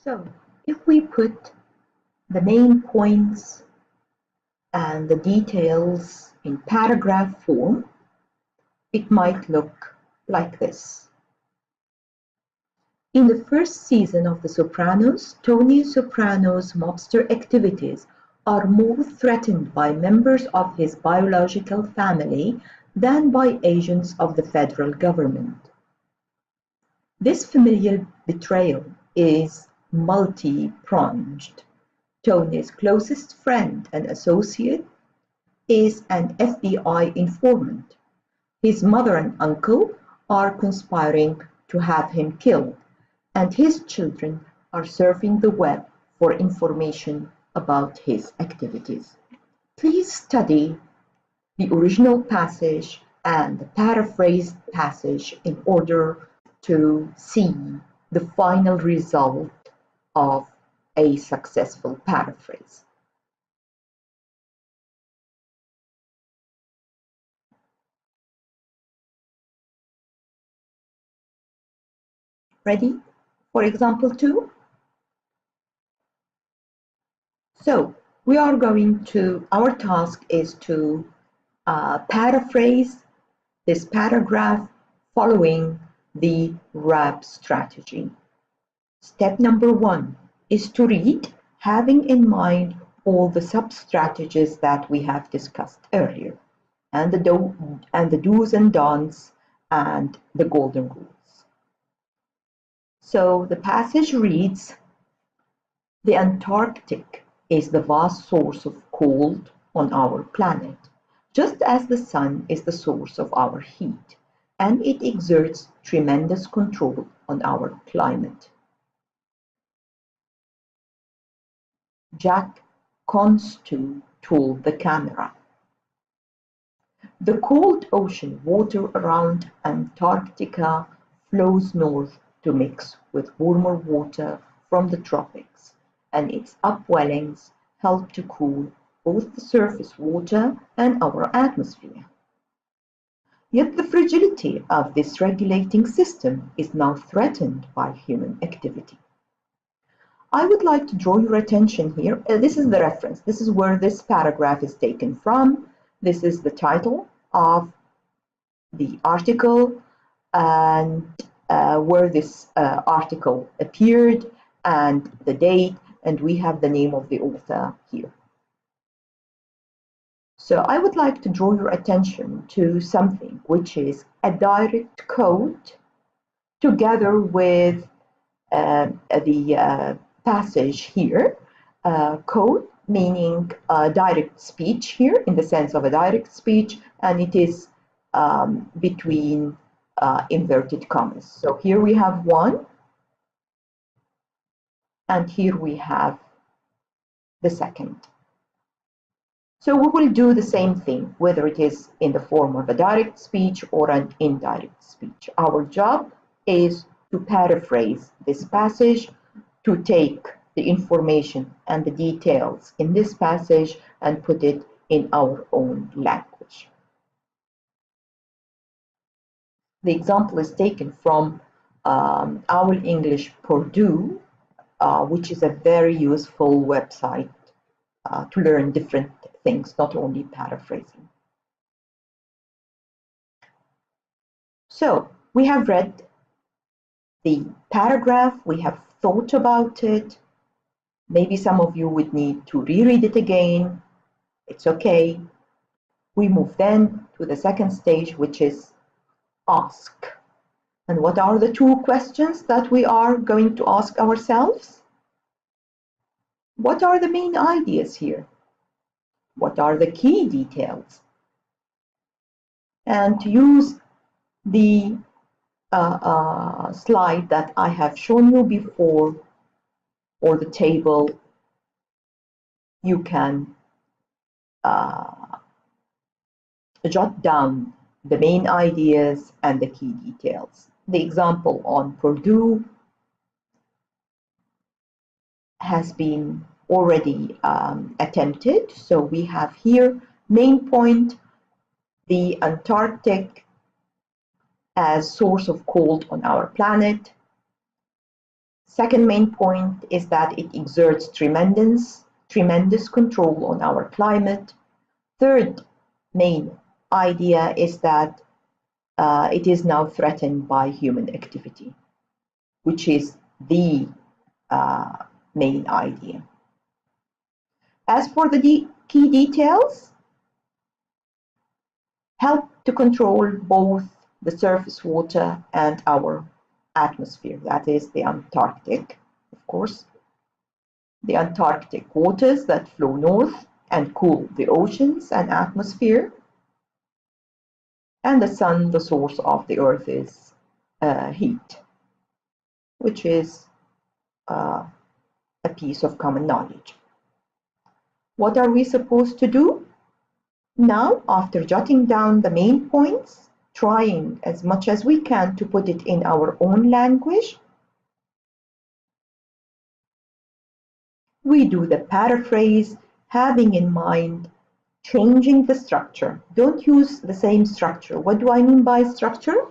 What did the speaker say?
So, if we put the main points and the details in paragraph form, it might look like this. In the first season of The Sopranos, Tony Soprano's mobster activities are more threatened by members of his biological family than by agents of the federal government. This familial betrayal is multi-pronged. Tony's closest friend and associate is an FBI informant. His mother and uncle are conspiring to have him killed, and his children are surfing the web for information about his activities. Please study the original passage and the paraphrased passage in order to see the final result of a successful paraphrase. Ready for example 2? So we are going to, our task is to paraphrase this paragraph following the RAP strategy. Step number 1 is to read, having in mind all the sub-strategies that we have discussed earlier, and the do's and don'ts and the golden rules. So the passage reads, "The Antarctic is the vast source of cold on our planet, just as the sun is the source of our heat, and it exerts tremendous control on our climate." Jack Constu told the camera. "The cold ocean water around Antarctica flows north to mix with warmer water from the tropics, and its upwellings help to cool both the surface water and our atmosphere. Yet the fragility of this regulating system is now threatened by human activity." I would like to draw your attention here. This is the reference. This is where this paragraph is taken from. This is the title of the article and where this article appeared and the date, and we have the name of the author here. So I would like to draw your attention to something which is a direct quote together with the passage here. Quote meaning direct speech here in the sense of a direct speech, and it is between inverted commas. So here we have one, and here we have the second. So we will do the same thing, whether it is in the form of a direct speech or an indirect speech. Our job is to paraphrase this passage, to take the information and the details in this passage and put it in our own language. The example is taken from Owl English Purdue, which is a very useful website to learn different things, not only paraphrasing. So we have read the paragraph, we have thought about it. Maybe some of you would need to reread it again. It's okay. We move then to the second stage, which is ask. And what are the 2 questions that we are going to ask ourselves? What are the main ideas here? What are the key details? And to use the slide that I have shown you before, or the table, you can jot down the main ideas and the key details. The example on Purdue has been already attempted. So we have here main point, the Antarctic as source of cold on our planet. Second main point is that it exerts tremendous control on our climate. Third main idea is that it is now threatened by human activity, which is the main idea. As for the key details, help to control both the surface water and our atmosphere, that is the Antarctic, of course. The Antarctic waters that flow north and cool the oceans and atmosphere. And the sun, the source of the Earth's heat, which is a piece of common knowledge. What are we supposed to do? Now, after jotting down the main points, trying as much as we can to put it in our own language, we do the paraphrase, having in mind changing the structure. Don't use the same structure. What do I mean by structure?